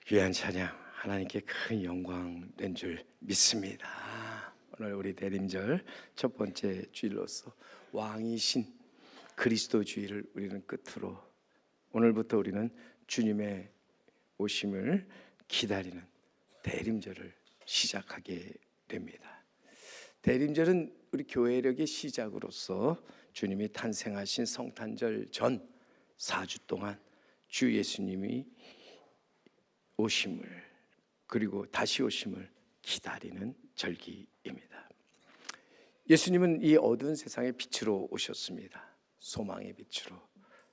귀한 찬양, 하나님께 큰 영광 된 줄 믿습니다. 오늘 우리 대림절 첫 번째 주일로서 왕이신 그리스도주의를 우리는 끝으로 오늘부터 우리는 주님의 오심을 기다리는 대림절을 시작하게 됩니다. 대림절은 우리 교회력의 시작으로서 주님이 탄생하신 성탄절 전 4주 동안 주 예수님이 오심을 그리고 다시 오심을 기다리는 절기입니다. 예수님은 이 어두운 세상의 빛으로 오셨습니다. 소망의 빛으로,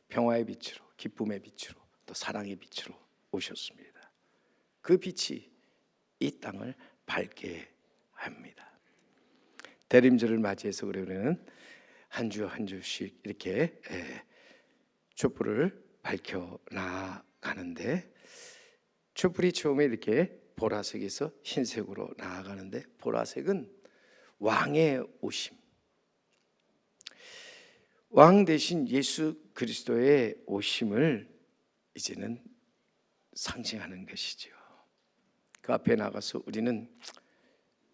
평화의 빛으로, 기쁨의 빛으로, 또 사랑의 빛으로 오셨습니다. 그 빛이 이 땅을 밝게 합니다. 대림절을 맞이해서 우리는 한 주 한 주씩 이렇게 촛불을 밝혀 나가는데, 촛불이 처음에 이렇게 보라색에서 흰색으로 나아가는데, 보라색은 왕의 오심, 왕 대신 예수 그리스도의 오심을 이제는 상징하는 것이죠. 그 앞에 나가서 우리는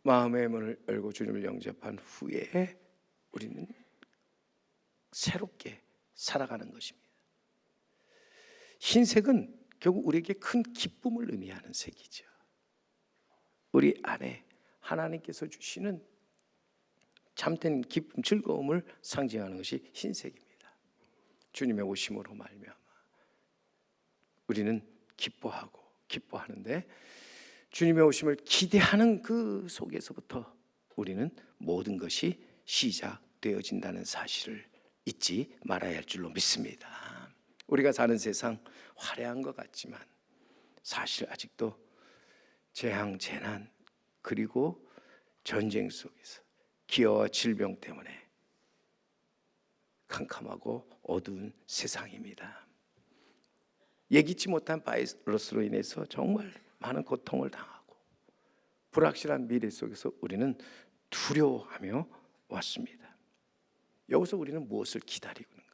마음의 문을 열고 주님을 영접한 후에 우리는 새롭게 살아가는 것입니다. 흰색은 결국 우리에게 큰 기쁨을 의미하는 색이죠. 우리 안에 하나님께서 주시는 참된 기쁨, 즐거움을 상징하는 것이 흰색입니다. 주님의 오심으로 말미암아 우리는 기뻐하는데, 주님의 오심을 기대하는 그 속에서부터 우리는 모든 것이 시작되어진다는 사실을 잊지 말아야 할 줄로 믿습니다. 우리가 사는 세상 화려한 것 같지만 사실 아직도 재앙, 재난, 그리고 전쟁 속에서 기아와 질병 때문에 캄캄하고 어두운 세상입니다. 예기치 못한 바이러스로 인해서 정말 많은 고통을 당하고 불확실한 미래 속에서 우리는 두려워하며 왔습니다. 여기서 우리는 무엇을 기다리고 있는가?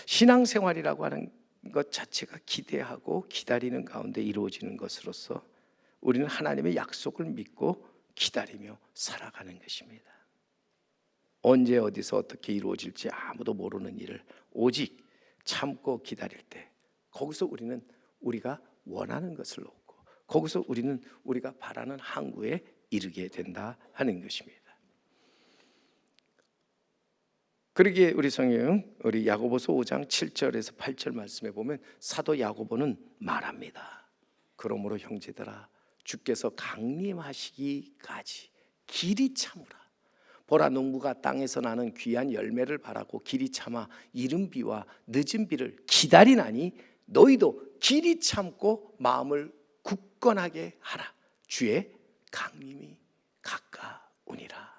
신앙생활이라고 하는 것 자체가 기대하고 기다리는 가운데 이루어지는 것으로서 우리는 하나님의 약속을 믿고 기다리며 살아가는 것입니다. 언제 어디서 어떻게 이루어질지 아무도 모르는 일을 오직 참고 기다릴 때, 거기서 우리는 우리가 원하는 것을 얻고, 거기서 우리는 우리가 바라는 항구에 이르게 된다 하는 것입니다. 그러기에 우리 성경, 우리 야고보서 5장 7절에서 8절 말씀에 보면 사도 야고보는 말합니다. 그러므로 형제들아, 주께서 강림하시기까지 길이 참으라. 보라, 농부가 땅에서 나는 귀한 열매를 바라고 길이 참아 이른 비와 늦은 비를 기다리나니 너희도 길이 참고 마음을 굳건하게 하라. 주의 강림이 가까우니라.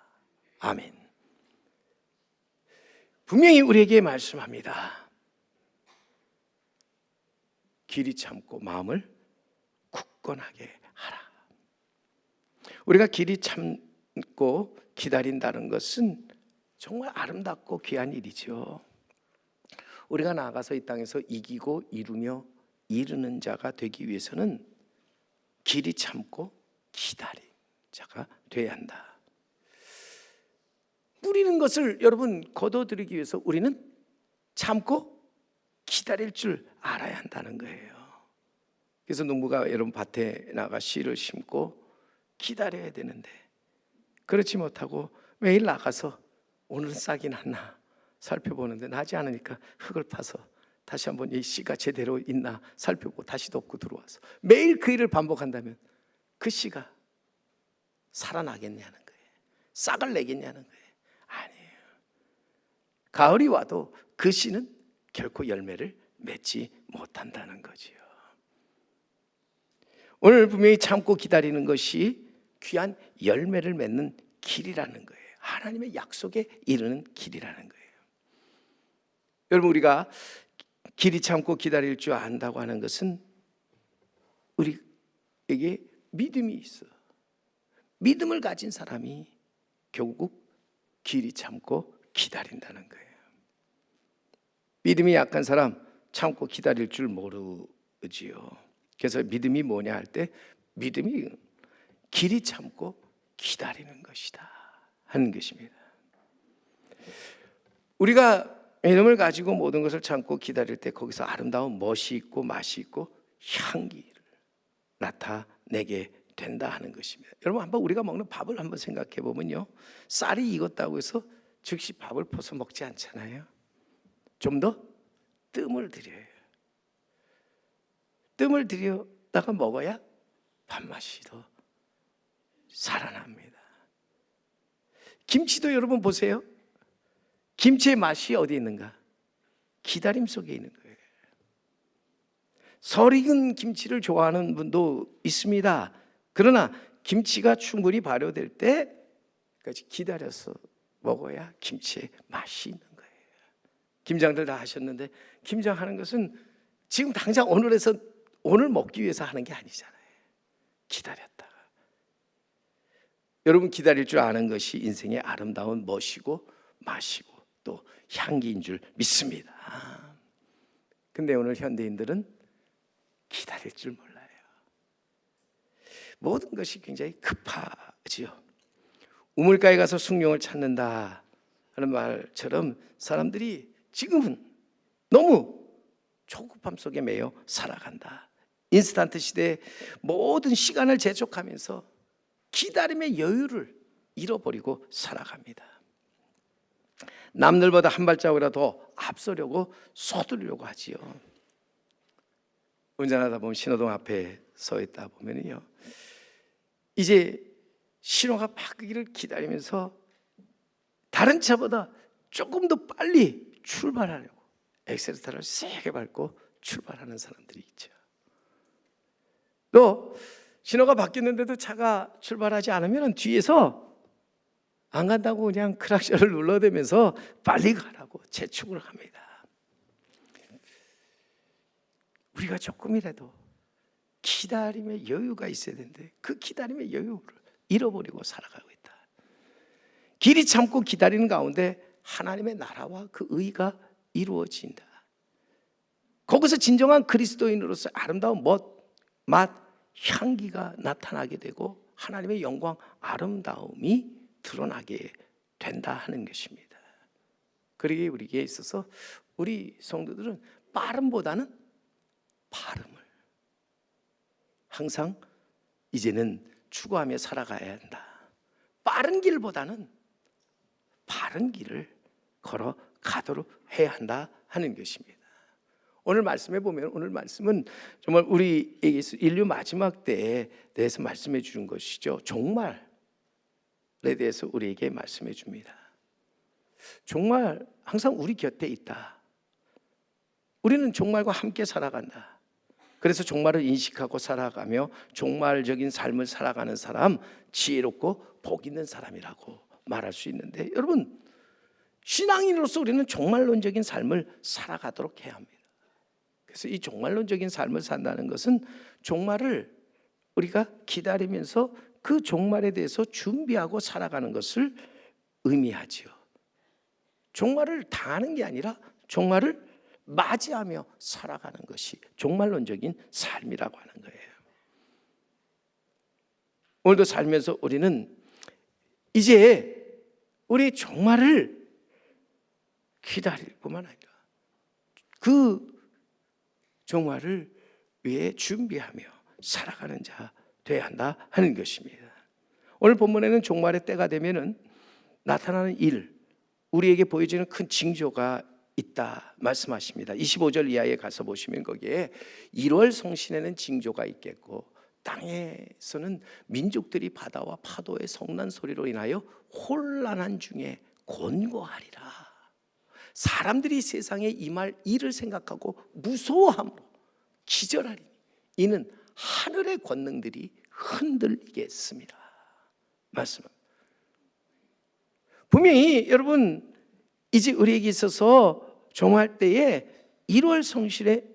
아멘. 분명히 우리에게 말씀합니다. 길이 참고 마음을 굳건하게 하라. 우리가 길이 참고 기다린다는 것은 정말 아름답고 귀한 일이죠. 우리가 나아가서 이 땅에서 이기고 이루며 이루는 자가 되기 위해서는 길이 참고 기다린 자가 되어야 한다. 뿌리는 것을 여러분 거둬들이기 위해서 우리는 참고 기다릴 줄 알아야 한다는 거예요. 그래서 농부가 여러분 밭에 나가 씨를 심고 기다려야 되는데, 그렇지 못하고 매일 나가서 오늘은 싹이 났나 살펴보는데 나지 않으니까 흙을 파서 다시 한번 이 씨가 제대로 있나 살펴보고 다시 덮고 들어와서 매일 그 일을 반복한다면 그 씨가 살아나겠냐는 거예요. 싹을 내겠냐는 거예요. 아니에요. 가을이 와도 그 씨는 결코 열매를 맺지 못한다는 거지요. 오늘 분명히 참고 기다리는 것이 귀한 열매를 맺는 길이라는 거예요. 하나님의 약속에 이르는 길이라는 거예요. 여러분, 우리가 길이 참고 기다릴 줄 안다고 하는 것은 우리에게 믿음이 있어. 믿음을 가진 사람이 결국 길이 참고 기다린다는 거예요. 믿음이 약한 사람 참고 기다릴 줄 모르지요. 그래서 믿음이 뭐냐 할 때 믿음이 길이 참고 기다리는 것이다 하는 것입니다. 우리가 믿음을 가지고 모든 것을 참고 기다릴 때 거기서 아름다운 멋이 있고 맛이 있고 향기를 나타내게 된다 하는 것입니다. 여러분 한번 우리가 먹는 밥을 한번 생각해 보면요, 쌀이 익었다고 해서 즉시 밥을 퍼서 먹지 않잖아요. 좀 더 뜸을 들여요. 뜸을 들여다가 먹어야 밥맛이 더 살아납니다. 김치도 여러분 보세요. 김치의 맛이 어디 있는가? 기다림 속에 있는 거예요. 설 익은 김치를 좋아하는 분도 있습니다. 그러나 김치가 충분히 발효될 때까지 기다려서 먹어야 김치의 맛이 있는 거예요. 김장들 다 하셨는데 김장하는 것은 지금 당장 오늘 먹기 위해서 하는 게 아니잖아요. 기다렸다가. 여러분 기다릴 줄 아는 것이 인생의 아름다운 멋이고 맛이고 또 향기인 줄 믿습니다. 근데 오늘 현대인들은 기다릴 줄 몰라요. 모든 것이 굉장히 급하지요. 우물가에 가서 숭늉을 찾는다 하는 말처럼 사람들이 지금은 너무 초급함 속에 매여 살아간다. 인스턴트 시대에 모든 시간을 재촉하면서 기다림의 여유를 잃어버리고 살아갑니다. 남들보다 한 발자국이라도 앞서려고 서두르려고 하지요. 운전하다 보면 신호등 앞에 서 있다 보면요, 이제 신호가 바뀌기를 기다리면서 다른 차보다 조금 더 빨리 출발하려고 엑셀레이터를 세게 밟고 출발하는 사람들이 있죠. 또 신호가 바뀌었는데도 차가 출발하지 않으면 뒤에서 안 간다고 그냥 크락션을 눌러대면서 빨리 가라고 재촉을 합니다. 우리가 조금이라도 기다림의 여유가 있어야 되는데 그 기다림의 여유를 잃어버리고 살아가고 있다. 길이 참고 기다리는 가운데 하나님의 나라와 그 의가 이루어진다. 거기서 진정한 그리스도인으로서 아름다운 맛, 향기가 나타나게 되고 하나님의 영광, 아름다움이 드러나게 된다 하는 것입니다. 그러기에 우리에게 있어서 우리 성도들은 빠름보다는 발음을 항상 이제는 추구하며 살아가야 한다. 빠른 길보다는 바른 길을 걸어가도록 해야 한다 하는 것입니다. 오늘 말씀해 보면 오늘 말씀은 정말 우리에게 인류 마지막 때에 대해서 말씀해 주는 것이죠. 종말에 대해서 우리에게 말씀해 줍니다. 종말 항상 우리 곁에 있다. 우리는 종말과 함께 살아간다. 그래서 종말을 인식하고 살아가며 종말적인 삶을 살아가는 사람, 지혜롭고 복 있는 사람이라고 말할 수 있는데, 여러분 신앙인으로서 우리는 종말론적인 삶을 살아가도록 해야 합니다. 그래서 이 종말론적인 삶을 산다는 것은 종말을 우리가 기다리면서 그 종말에 대해서 준비하고 살아가는 것을 의미하지요. 종말을 당하는 게 아니라 종말을 맞이하며 살아가는 것이 종말론적인 삶이라고 하는 거예요. 오늘도 살면서 우리는 이제 우리 종말을 기다릴 뿐만 아니라 그 종말을 위해 준비하며 살아가는 자 되어야 한다 하는 것입니다. 오늘 본문에는 종말의 때가 되면은 나타나는 일, 우리에게 보여지는 큰 징조가 있다 말씀하십니다. 25절 이하에 가서 보시면 거기에 1월 성신에는 징조가 있겠고 땅에서는 민족들이 바다와 파도의 성난 소리로 인하여 혼란한 중에 곤고하리라. 사람들이 세상에 임할 일을 생각하고 무서워함으로 기절하리니 이는 하늘의 권능들이 흔들리겠습니다. 말씀합니다. 분명히 여러분 이제 우리에게 있어서 종말 때에 1월 성신의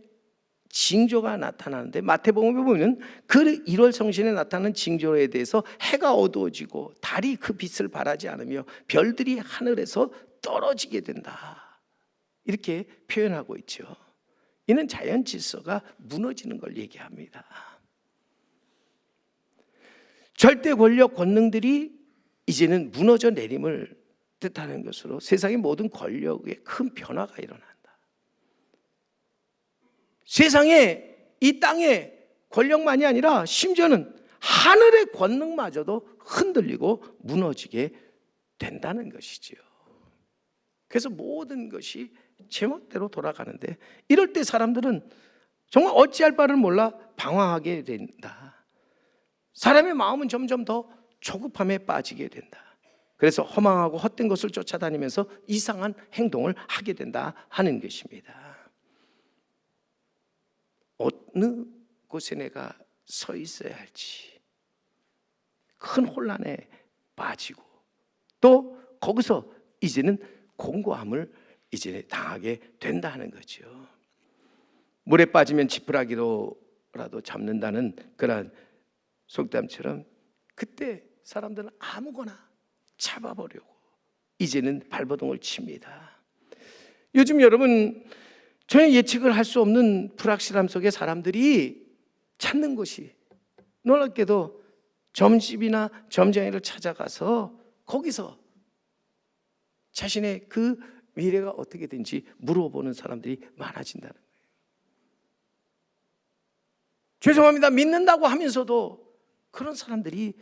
징조가 나타나는데, 마태복음에 보면 그 1월 성신에 나타나는 징조에 대해서 해가 어두워지고 달이 그 빛을 발하지 않으며 별들이 하늘에서 떨어지게 된다, 이렇게 표현하고 있죠. 이는 자연 질서가 무너지는 걸 얘기합니다. 절대 권력 권능들이 이제는 무너져 내림을 뜻하는 것으로 세상의 모든 권력에 큰 변화가 일어난다. 세상에, 이 땅에 권력만이 아니라 심지어는 하늘의 권능마저도 흔들리고 무너지게 된다는 것이지요. 그래서 모든 것이 제멋대로 돌아가는데, 이럴 때 사람들은 정말 어찌할 바를 몰라 방황하게 된다. 사람의 마음은 점점 더 조급함에 빠지게 된다. 그래서 허망하고 헛된 것을 쫓아다니면서 이상한 행동을 하게 된다 하는 것입니다. 어느 곳에 내가 서 있어야 할지 큰 혼란에 빠지고, 또 거기서 이제는 공고함을 이제 당하게 된다는 거죠. 물에 빠지면 지푸라기로라도 잡는다는 그런 속담처럼 그때 사람들은 아무거나 잡아보려고 이제는 발버둥을 칩니다. 요즘 여러분, 전혀 예측을 할 수 없는 불확실함 속에 사람들이 찾는 것이, 놀랍게도 점집이나 점장이를 찾아가서 거기서 자신의 그 미래가 어떻게 된지 물어보는 사람들이 많아진다는 거예요. 죄송합니다, 믿는다고 하면서도 그런 사람들이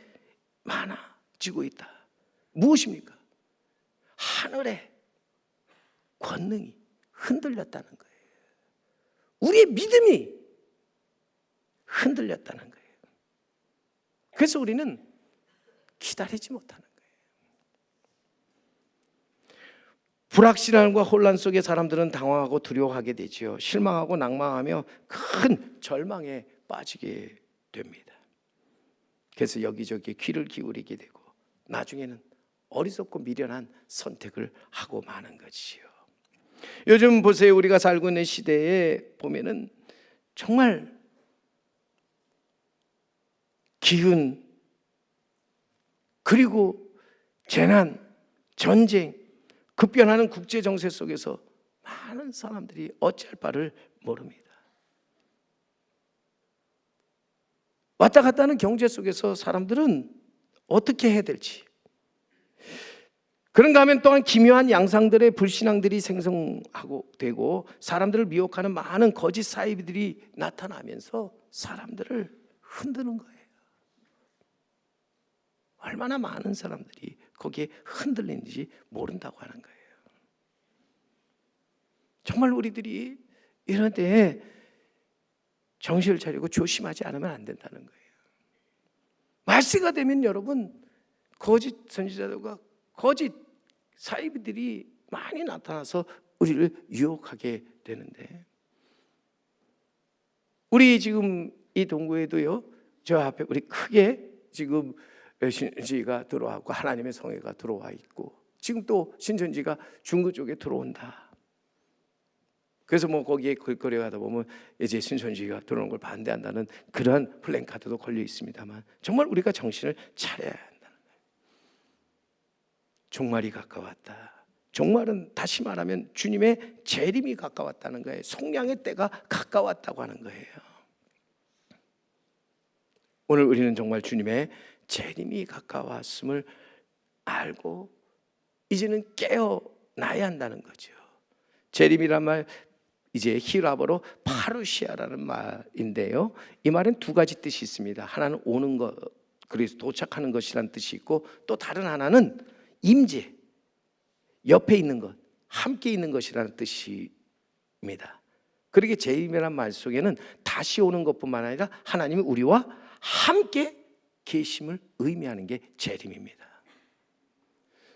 많아지고 있다. 무엇입니까? 하늘의 권능이 흔들렸다는 거예요. 우리의 믿음이 흔들렸다는 거예요. 그래서 우리는 기다리지 못하는 거예요. 불확실함과 혼란 속에 사람들은 당황하고 두려워하게 되지요. 실망하고 낭망하며 큰 절망에 빠지게 됩니다. 그래서 여기저기 귀를 기울이게 되고 나중에는 어리석고 미련한 선택을 하고 마는 것이요. 요즘 보세요. 우리가 살고 있는 시대에 보면은 정말 기근, 그리고 재난, 전쟁, 급변하는 국제 정세 속에서 많은 사람들이 어찌할 바를 모릅니다. 왔다 갔다 하는 경제 속에서 사람들은 어떻게 해야 될지, 그런가 하면 또한 기묘한 양상들의 불신앙들이 생성하고 되고 사람들을 미혹하는 많은 거짓 사이비들이 나타나면서 사람들을 흔드는 거예요. 얼마나 많은 사람들이 거기에 흔들리는지 모른다고 하는 거예요. 정말 우리들이 이런 때에 정신을 차리고 조심하지 않으면 안 된다는 거예요. 말세가 되면 여러분, 거짓 선지자들과 거짓 사이비들이 많이 나타나서 우리를 유혹하게 되는데, 우리 지금 이 동구에도요, 저 앞에 우리 크게 지금 신천지가 들어왔고 하나님의 성회가 들어와 있고, 지금 또 신천지가 중구 쪽에 들어온다. 그래서 뭐 거기에 길거리 가다 보면 이제 신천지가 들어오는 걸 반대한다는 그런 플랜카드도 걸려 있습니다만, 정말 우리가 정신을 차려야 한다는 거예요. 종말이 가까웠다. 종말은 다시 말하면 주님의 재림이 가까웠다는 거예요. 속량의 때가 가까웠다고 하는 거예요. 오늘 우리는 정말 주님의 재림이 가까웠음을 알고 이제는 깨어나야 한다는 거죠. 재림이란 말, 이제 히브리어로 파루시아라는 말인데요, 이 말은 두 가지 뜻이 있습니다. 하나는 오는 것, 그래서 도착하는 것이라는 뜻이 있고, 또 다른 하나는 임재, 옆에 있는 것, 함께 있는 것이라는 뜻입니다. 그러게 재림이라는 말 속에는 다시 오는 것뿐만 아니라 하나님이 우리와 함께 계심을 의미하는 게 재림입니다.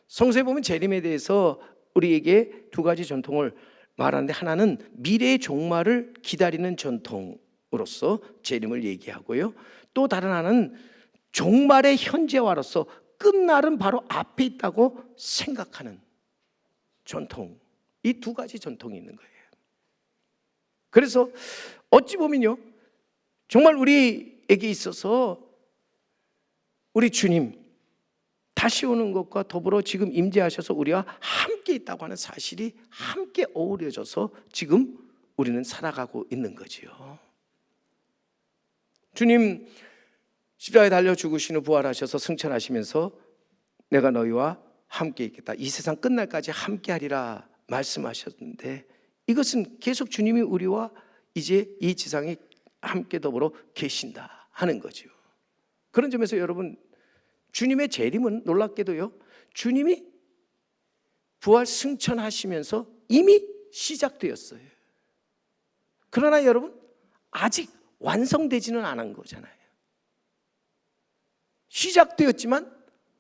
성서에 보면 재림에 대해서 우리에게 두 가지 전통을 말하는데, 하나는 미래의 종말을 기다리는 전통으로서 재림을 얘기하고요, 또 다른 하나는 종말의 현재화로서 끝날은 바로 앞에 있다고 생각하는 전통, 이 두 가지 전통이 있는 거예요. 그래서 어찌 보면요, 정말 우리에게 있어서 우리 주님 다시 오는 것과 더불어 지금 임재하셔서 우리와 함께 있다고 하는 사실이 함께 어우러져서 지금 우리는 살아가고 있는 거지요. 주님 십자가에 달려 죽으신 후 부활하셔서 승천하시면서 내가 너희와 함께 있겠다, 이 세상 끝날까지 함께 하리라 말씀하셨는데, 이것은 계속 주님이 우리와 이제 이 지상에 함께 더불어 계신다 하는 거죠. 그런 점에서 여러분, 주님의 재림은 놀랍게도요, 주님이 부활 승천하시면서 이미 시작되었어요. 그러나 여러분, 아직 완성되지는 않은 거잖아요. 시작되었지만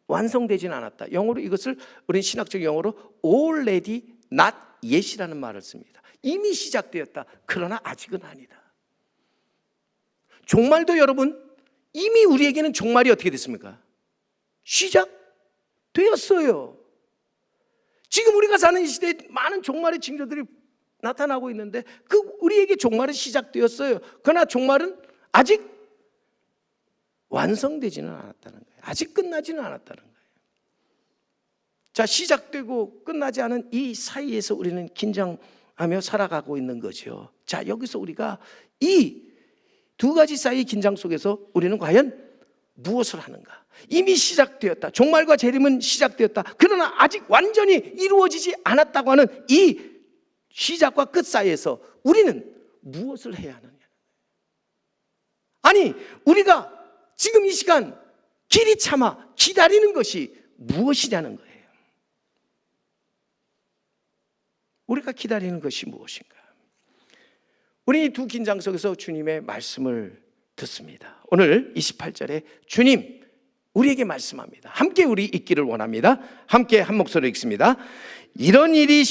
완성되지는 않았다. 영어로 이것을, 우리는 신학적 용어로 already not yet이라는 말을 씁니다. 이미 시작되었다. 그러나 아직은 아니다. 종말도 여러분, 이미 우리에게는 종말이 어떻게 됐습니까? 시작되었어요. 지금 우리가 사는 이 시대에 많은 종말의 징조들이 나타나고 있는데, 그 우리에게 종말은 시작되었어요. 그러나 종말은 아직 완성되지는 않았다는 거예요. 아직 끝나지는 않았다는 거예요. 자, 시작되고 끝나지 않은 이 사이에서 우리는 긴장하며 살아가고 있는 거죠. 자, 여기서 우리가 이 두 가지 사이의 긴장 속에서 우리는 과연 무엇을 하는가? 이미 시작되었다. 종말과 재림은 시작되었다. 그러나 아직 완전히 이루어지지 않았다고 하는 이 시작과 끝 사이에서 우리는 무엇을 해야 하느냐? 아니, 우리가 지금 이 시간 길이 참아 기다리는 것이 무엇이냐는 거예요. 우리가 기다리는 것이 무엇인가? 우리 이 두 긴장 속에서 주님의 말씀을 듣습니다. 오늘 28절에 주님 우리에게 말씀합니다. 함께 우리 읽기를 원합니다. 함께 한 목소리로 읽습니다. 이런 일이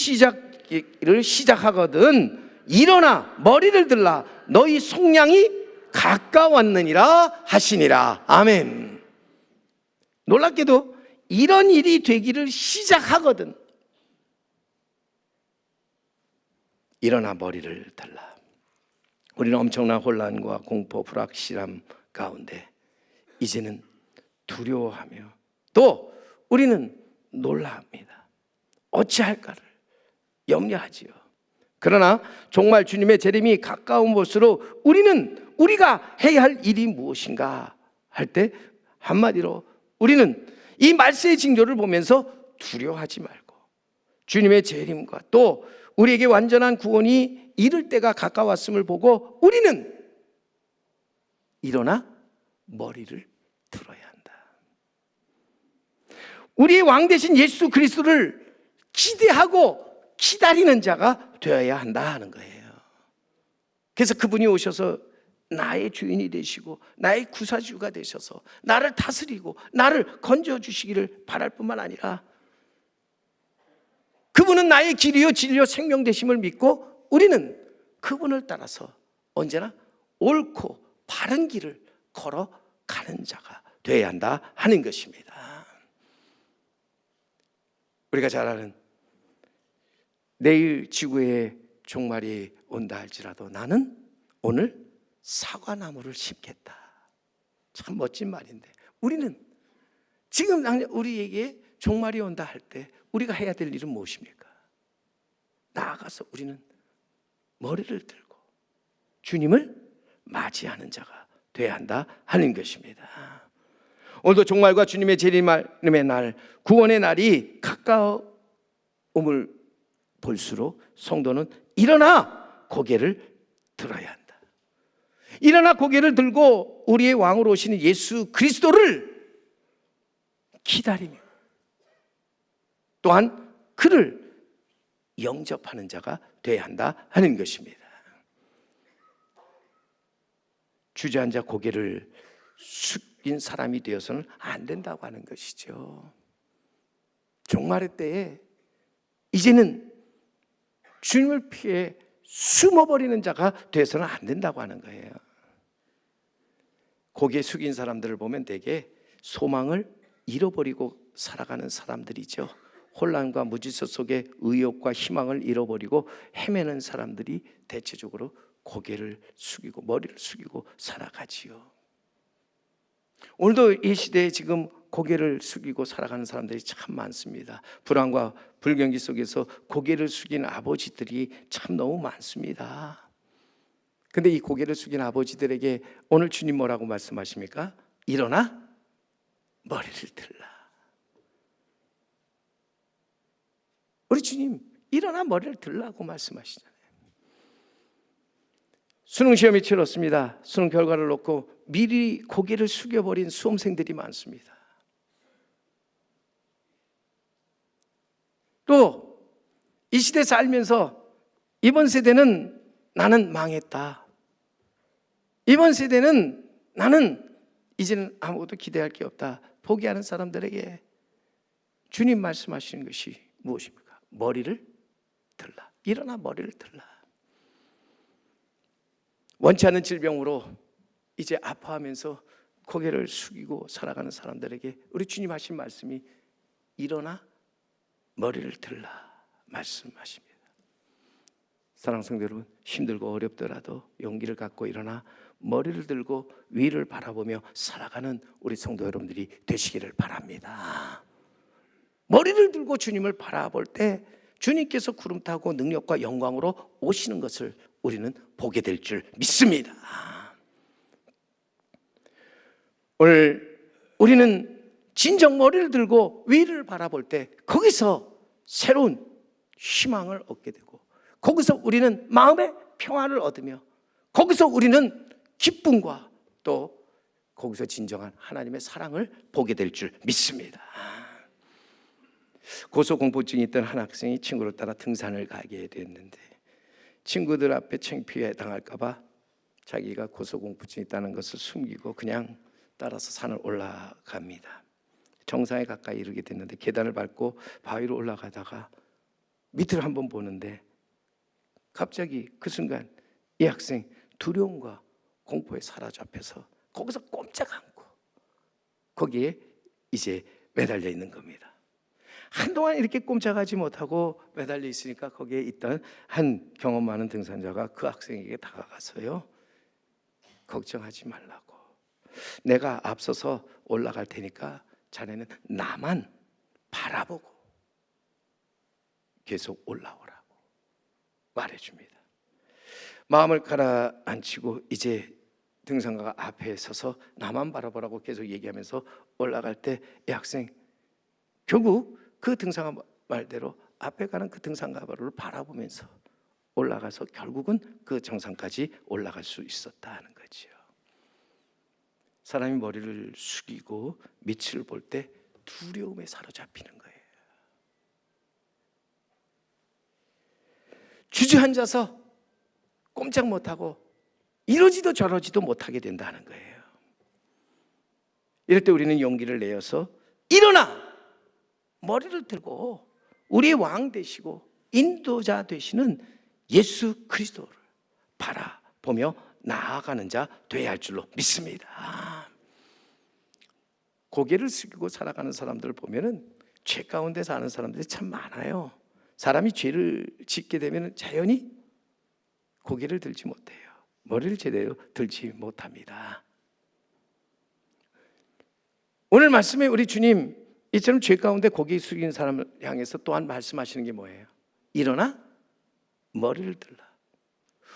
시작하거든 일어나 머리를 들라 너희 속량이 가까웠느니라 하시니라. 아멘. 놀랍게도 이런 일이 되기를 시작하거든 일어나 머리를 들라. 우리는 엄청난 혼란과 공포, 불확실함 가운데 이제는 두려워하며 또 우리는 놀라합니다. 어찌할까를 염려하지요. 그러나 정말 주님의 재림이 가까운 것으로 우리는 우리가 해야 할 일이 무엇인가 할 때 한마디로 우리는 이 말세의 징조를 보면서 두려워하지 말고 주님의 재림과 또 우리에게 완전한 구원이 이를 때가 가까웠음을 보고 우리는 일어나 머리를 들어야 한다. 우리의 왕 되신 예수 그리스도를 기대하고 기다리는 자가 되어야 한다 하는 거예요. 그래서 그분이 오셔서 나의 주인이 되시고 나의 구사주가 되셔서 나를 다스리고 나를 건져주시기를 바랄 뿐만 아니라 그분은 나의 길이요 진리요 생명 되심을 믿고 우리는 그분을 따라서 언제나 옳고 바른 길을 걸어가는 자가 되어야 한다 하는 것입니다. 우리가 잘 아는 내일 지구에 종말이 온다 할지라도 나는 오늘 사과나무를 심겠다. 참 멋진 말인데 우리는 지금 우리에게 종말이 온다 할 때 우리가 해야 될 일은 무엇입니까? 나아가서 우리는 머리를 들고 주님을 맞이하는 자가 되어야 한다 하는 것입니다. 오늘도 종말과 주님의 재림의 날, 구원의 날이 가까움을 볼수록 성도는 일어나 고개를 들어야 한다. 일어나 고개를 들고 우리의 왕으로 오시는 예수 그리스도를 기다리며 또한 그를 영접하는 자가 되어야 한다 하는 것입니다. 주저앉아 고개를 숙인 사람이 되어서는 안 된다고 하는 것이죠. 종말의 때에 이제는 주님을 피해 숨어버리는 자가 되어서는 안 된다고 하는 거예요. 고개 숙인 사람들을 보면 대개 소망을 잃어버리고 살아가는 사람들이죠. 혼란과 무질서 속에 의욕과 희망을 잃어버리고 헤매는 사람들이 대체적으로 고개를 숙이고 머리를 숙이고 살아가지요. 오늘도 이 시대에 지금 고개를 숙이고 살아가는 사람들이 참 많습니다. 불안과 불경기 속에서 고개를 숙인 아버지들이 참 너무 많습니다. 근데 이 고개를 숙인 아버지들에게 오늘 주님 뭐라고 말씀하십니까? 일어나 머리를 들라. 우리 주님 일어나 머리를 들라고 말씀하시잖아요. 수능 시험이 치렀습니다. 수능 결과를 놓고 미리 고개를 숙여버린 수험생들이 많습니다. 또 이 시대 살면서 이번 세대는 나는 망했다. 이번 세대는 나는 이제는 아무것도 기대할 게 없다. 포기하는 사람들에게 주님 말씀하시는 것이 무엇입니까? 머리를 들라. 일어나 머리를 들라. 원치 않는 질병으로 이제 아파하면서 고개를 숙이고 살아가는 사람들에게 우리 주님 하신 말씀이 일어나 머리를 들라 말씀하십니다. 사랑하는 성도 여러분, 힘들고 어렵더라도 용기를 갖고 일어나 머리를 들고 위를 바라보며 살아가는 우리 성도 여러분들이 되시기를 바랍니다. 머리를 들고 주님을 바라볼 때 주님께서 구름 타고 능력과 영광으로 오시는 것을 우리는 보게 될 줄 믿습니다. 오늘 우리는 진정 머리를 들고 위를 바라볼 때 거기서 새로운 희망을 얻게 되고, 거기서 우리는 마음의 평안을 얻으며, 거기서 우리는 기쁨과 또 거기서 진정한 하나님의 사랑을 보게 될 줄 믿습니다. 고소공포증이 있던 한 학생이 친구를 따라 등산을 가게 됐는데 친구들 앞에 창피해 당할까 봐 자기가 고소공포증이 있다는 것을 숨기고 그냥 따라서 산을 올라갑니다. 정상에 가까이 이르게 됐는데 계단을 밟고 바위로 올라가다가 밑을 한번 보는데 갑자기 그 순간 이 학생 두려움과 공포에 사로잡혀서 거기서 꼼짝 않고 거기에 이제 매달려 있는 겁니다. 한동안 이렇게 꼼짝하지 못하고 매달려 있으니까 거기에 있던 한 경험 많은 등산자가 그 학생에게 다가가서요, 걱정하지 말라고, 내가 앞서서 올라갈 테니까 자네는 나만 바라보고 계속 올라오라고 말해줍니다. 마음을 가라앉히고 이제 등산가가 앞에 서서 나만 바라보라고 계속 얘기하면서 올라갈 때 이 학생 결국 그 등산가 말대로 앞에 가는 그 등산가를 바라보면서 올라가서 결국은 그 정상까지 올라갈 수 있었다는 거죠. 사람이 머리를 숙이고 밑을 볼 때 두려움에 사로잡히는 거예요. 주저앉아서 꼼짝 못하고 이러지도 저러지도 못하게 된다는 거예요. 이럴 때 우리는 용기를 내어서 일어나 머리를 들고 우리의 왕 되시고 인도자 되시는 예수 그리스도를 바라보며 나아가는 자 되어야 할 줄로 믿습니다. 고개를 숙이고 살아가는 사람들을 보면은 죄 가운데 사는 사람들이 참 많아요. 사람이 죄를 짓게 되면 자연히 고개를 들지 못해요. 머리를 제대로 들지 못합니다. 오늘 말씀에 우리 주님 이처럼 죄 가운데 고개 숙인 사람을 향해서 또한 말씀하시는 게 뭐예요? 일어나 머리를 들라.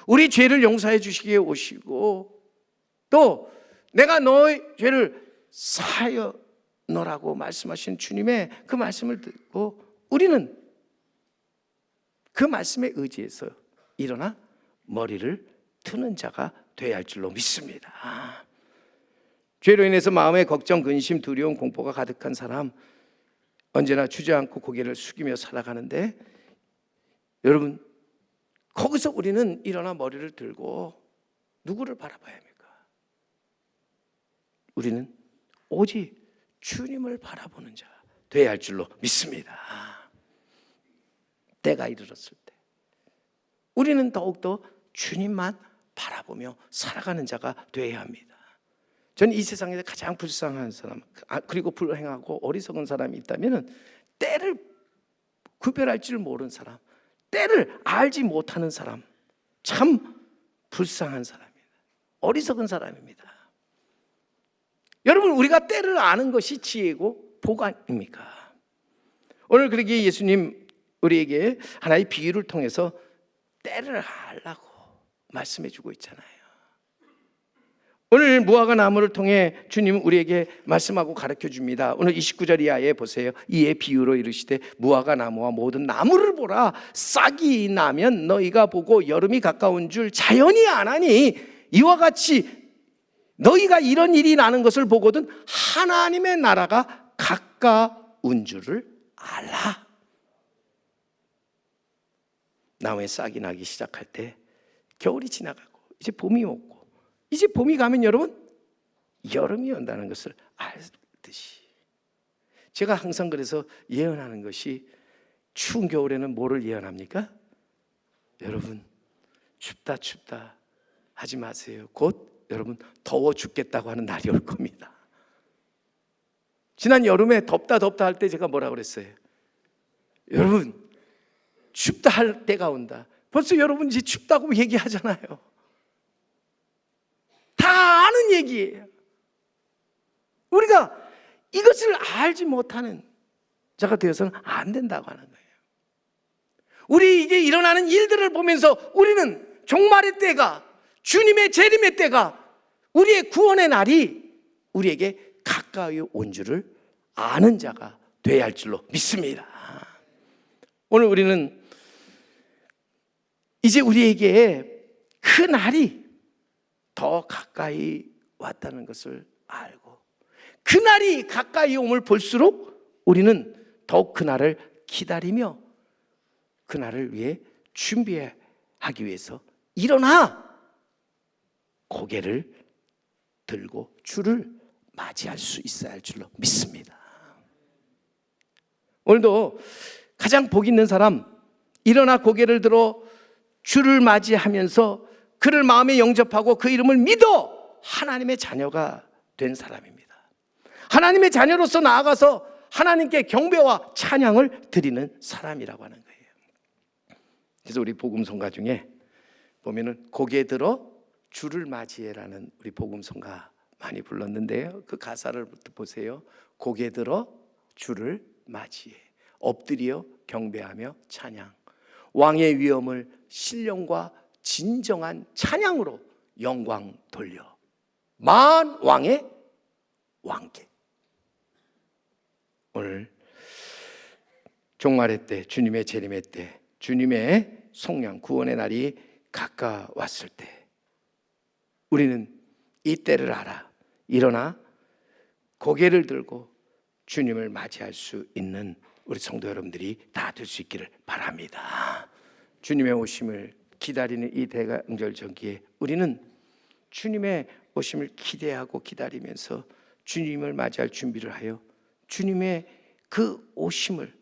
우리 죄를 용서해 주시기에 오시고 또 내가 너의 죄를 사하여 너라고 말씀하신 주님의 그 말씀을 듣고 우리는 그 말씀에 의지해서 일어나 머리를 트는 자가 되어야 할 줄로 믿습니다. 죄로 인해서 마음에 걱정, 근심, 두려움, 공포가 가득한 사람 언제나 주저앉고 고개를 숙이며 살아가는데 여러분 거기서 우리는 일어나 머리를 들고 누구를 바라봐야 합니까? 우리는 오직 주님을 바라보는 자 되어야 할 줄로 믿습니다. 때가 이르렀을 때 우리는 더욱더 주님만 바라보며 살아가는 자가 되어야 합니다. 저는 이 세상에서 가장 불쌍한 사람 그리고 불행하고 어리석은 사람이 있다면 때를 구별할 줄 모르는 사람, 때를 알지 못하는 사람, 참 불쌍한 사람입니다. 어리석은 사람입니다. 여러분, 우리가 때를 아는 것이 지혜고 복 아닙니까? 오늘 그러기에 예수님 우리에게 하나의 비유를 통해서 때를 알라고 말씀해 주고 있잖아요. 오늘 무화과 나무를 통해 주님은 우리에게 말씀하고 가르쳐 줍니다. 오늘 29절 이하에 보세요. 이에 비유로 이르시되 무화과 나무와 모든 나무를 보라. 싹이 나면 너희가 보고 여름이 가까운 줄 자연히 아나니 이와 같이 너희가 이런 일이 나는 것을 보거든 하나님의 나라가 가까운 줄을 알라. 나무에 싹이 나기 시작할 때 겨울이 지나가고 이제 봄이 오고 이제 봄이 가면 여러분 여름이 온다는 것을 알듯이, 제가 항상 그래서 예언하는 것이 추운 겨울에는 뭐를 예언합니까? 여러분, 춥다 하지 마세요. 곧 여러분 더워 죽겠다고 하는 날이 올 겁니다. 지난 여름에 덥다 할 때 제가 뭐라 그랬어요? 여러분, 춥다 할 때가 온다. 벌써 여러분 이제 춥다고 얘기하잖아요. 다 아는 얘기예요. 우리가 이것을 알지 못하는 자가 되어서는 안 된다고 하는 거예요. 우리에게 일어나는 일들을 보면서 우리는 종말의 때가, 주님의 재림의 때가, 우리의 구원의 날이 우리에게 가까이 온 줄을 아는 자가 되어야 할 줄로 믿습니다. 오늘 우리는 이제 우리에게 그 날이 더 가까이 왔다는 것을 알고, 그 날이 가까이 옴을 볼수록 우리는 더욱 그 날을 기다리며 그 날을 위해 준비하기 위해서 일어나 고개를 들고 주를 맞이할 수 있어야 할 줄로 믿습니다. 오늘도 가장 복 있는 사람, 일어나 고개를 들어 주를 맞이하면서 그를 마음에 영접하고 그 이름을 믿어 하나님의 자녀가 된 사람입니다. 하나님의 자녀로서 나아가서 하나님께 경배와 찬양을 드리는 사람이라고 하는 거예요. 그래서 우리 복음성가 중에 보면은 고개 들어 주를 맞이해라는 우리 복음성가 많이 불렀는데요, 그 가사를 보세요. 고개 들어 주를 맞이해, 엎드려 경배하며 찬양, 왕의 위엄을 신령과 진정한 찬양으로 영광 돌려 만 왕의 왕께. 오늘 종말의 때, 주님의 재림의 때, 주님의 속량 구원의 날이 가까웠을 때 우리는 이 때를 알아 일어나 고개를 들고 주님을 맞이할 수 있는 우리 성도 여러분들이 다 될 수 있기를 바랍니다. 주님의 오심을 기다리는 이 대강절 전기에 우리는 주님의 오심을 기대하고 기다리면서 주님을 맞이할 준비를 하여 주님의 그 오심을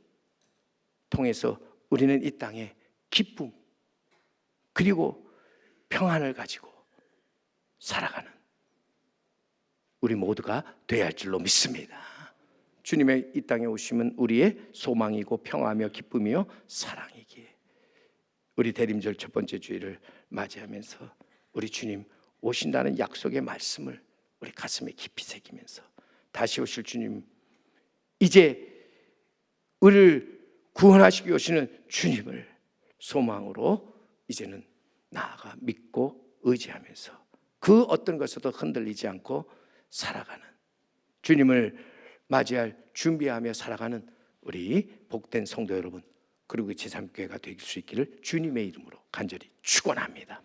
통해서 우리는 이 땅에 기쁨 그리고 평안을 가지고 살아가는 우리 모두가 되어야 할 줄로 믿습니다. 주님의 이 땅에 오심은 우리의 소망이고 평화며 기쁨이요 사랑이기에 우리 대림절 첫 번째 주일을 맞이하면서 우리 주님 오신다는 약속의 말씀을 우리 가슴에 깊이 새기면서 다시 오실 주님, 이제 우리를 구원하시기 오시는 주님을 소망으로 이제는 나아가 믿고 의지하면서 그 어떤 것에도 흔들리지 않고 살아가는, 주님을 맞이할 준비하며 살아가는 우리 복된 성도 여러분 그리고 제3교회가 될 수 있기를 주님의 이름으로 간절히 축원합니다.